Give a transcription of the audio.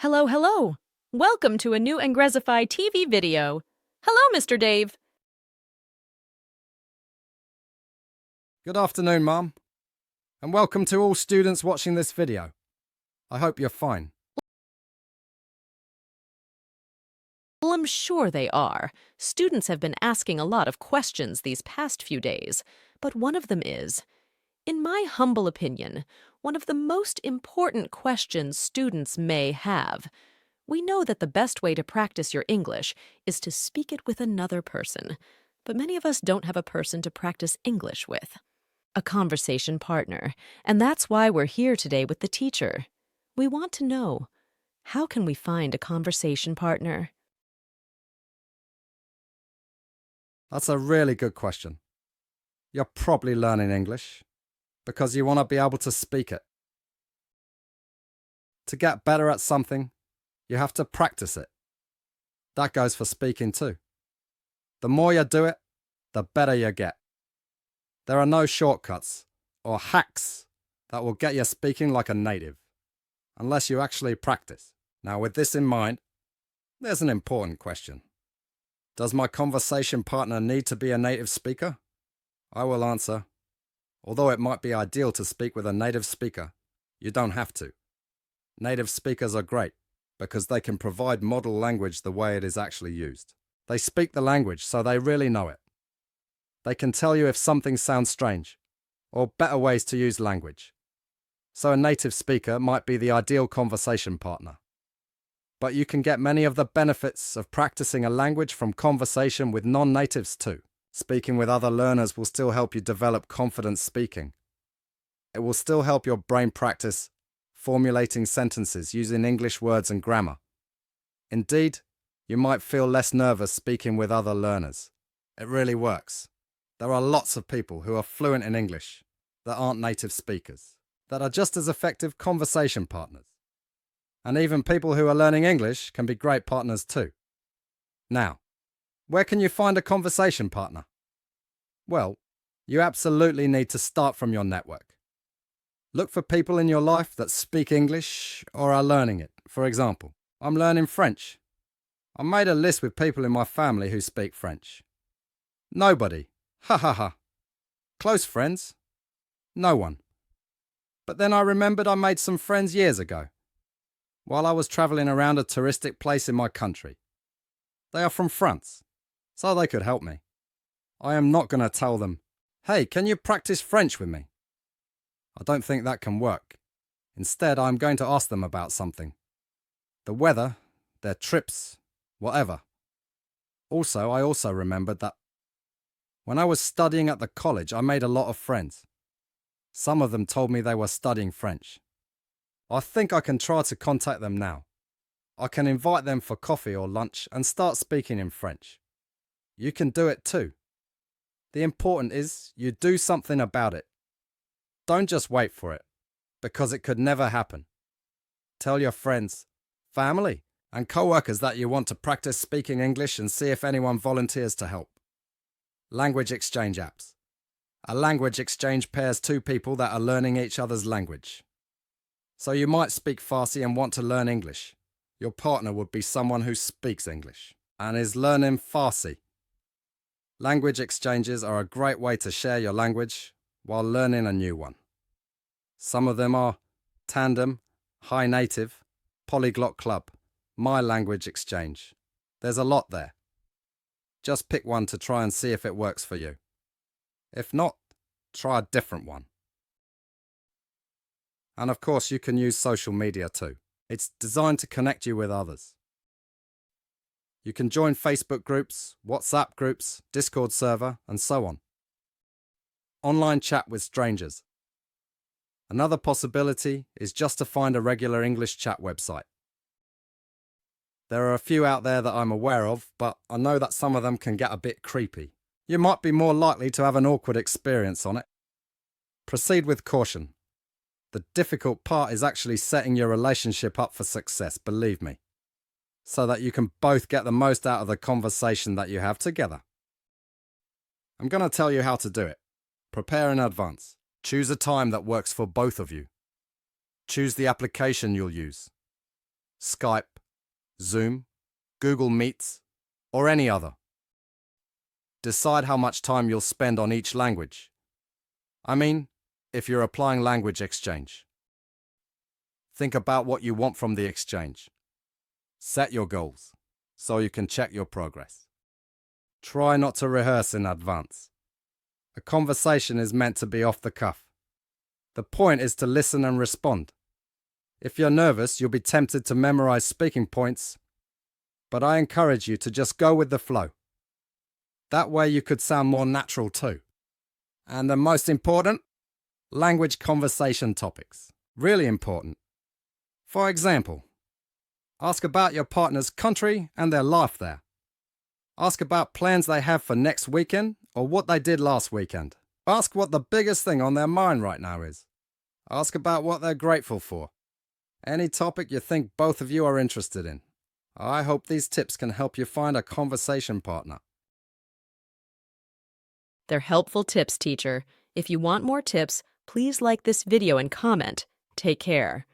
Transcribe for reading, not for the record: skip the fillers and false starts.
Hello, hello. Welcome to a new Inglesify TV video. Hello, Mr. Dave. Good afternoon, Mum, and welcome to all students watching this video. I hope you're fine. Well, I'm sure they are. Students have been asking a lot of questions these past few days, but one of them is, in my humble opinion, one of the most important questions students may have. We know that the best way to practice your English is to speak it with another person, but many of us don't have a person to practice English with. A conversation partner, and that's why we're here today with the teacher. We want to know, how can we find a conversation partner? That's a really good question. You're probably learning English because you want to be able to speak it. To get better at something, you have to practice it. That goes for speaking too. The more you do it, the better you get. There are no shortcuts or hacks that will get you speaking like a native, unless you actually practice. Now, with this in mind, there's an important question. Does my conversation partner need to be a native speaker? I will answer, although it might be ideal to speak with a native speaker, you don't have to. Native speakers are great because they can provide model language the way it is actually used. They speak the language, so they really know it. They can tell you if something sounds strange, or better ways to use language. So a native speaker might be the ideal conversation partner. But you can get many of the benefits of practicing a language from conversation with non-natives too. Speaking with other learners will still help you develop confidence speaking. It will still help your brain practice formulating sentences using English words and grammar. Indeed, you might feel less nervous speaking with other learners. It really works. There are lots of people who are fluent in English that aren't native speakers, that are just as effective conversation partners. And even people who are learning English can be great partners too. Now, where can you find a conversation partner? Well, you absolutely need to start from your network. Look for people in your life that speak English or are learning it. For example, I'm learning French. I made a list with people in my family who speak French. Nobody. Ha ha ha. Close friends? No one. But then I remembered I made some friends years ago, while I was travelling around a touristic place in my country. They are from France, so they could help me. I am not going to tell them, hey, can you practice French with me? I don't think that can work. Instead, I'm going to ask them about something. The weather, their trips, whatever. I also remembered that when I was studying at the college, I made a lot of friends. Some of them told me they were studying French. I think I can try to contact them now. I can invite them for coffee or lunch and start speaking in French. You can do it too. The important is you do something about it. Don't just wait for it, because it could never happen. Tell your friends, family, and co-workers that you want to practice speaking English and see if anyone volunteers to help. Language exchange apps. A language exchange pairs two people that are learning each other's language. So you might speak Farsi and want to learn English. Your partner would be someone who speaks English and is learning Farsi. Language exchanges are a great way to share your language while learning a new one. Some of them are Tandem, High Native, Polyglot Club, My Language Exchange. There's a lot there. Just pick one to try and see if it works for you. If not, try a different one. And of course, you can use social media too. It's designed to connect you with others. You can join Facebook groups, WhatsApp groups, Discord server, and so on. Online chat with strangers. Another possibility is just to find a regular English chat website. There are a few out there that I'm aware of, but I know that some of them can get a bit creepy. You might be more likely to have an awkward experience on it. Proceed with caution. The difficult part is actually setting your relationship up for success, believe me, so that you can both get the most out of the conversation that you have together. I'm going to tell you how to do it. Prepare in advance. Choose a time that works for both of you. Choose the application you'll use. Skype, Zoom, Google Meets, or any other. Decide how much time you'll spend on each language. I mean, if you're applying language exchange. Think about what you want from the exchange. Set your goals so you can check your progress. Try not to rehearse in advance. A conversation is meant to be off the cuff. The point is to listen and respond. If you're nervous, you'll be tempted to memorize speaking points, but I encourage you to just go with the flow. That way you could sound more natural too. And the most important, language conversation topics. Really important. For example, ask about your partner's country and their life there. Ask about plans they have for next weekend or what they did last weekend. Ask what the biggest thing on their mind right now is. Ask about what they're grateful for. Any topic you think both of you are interested in. I hope these tips can help you find a conversation partner. They're helpful tips, teacher. If you want more tips, please like this video and comment. Take care.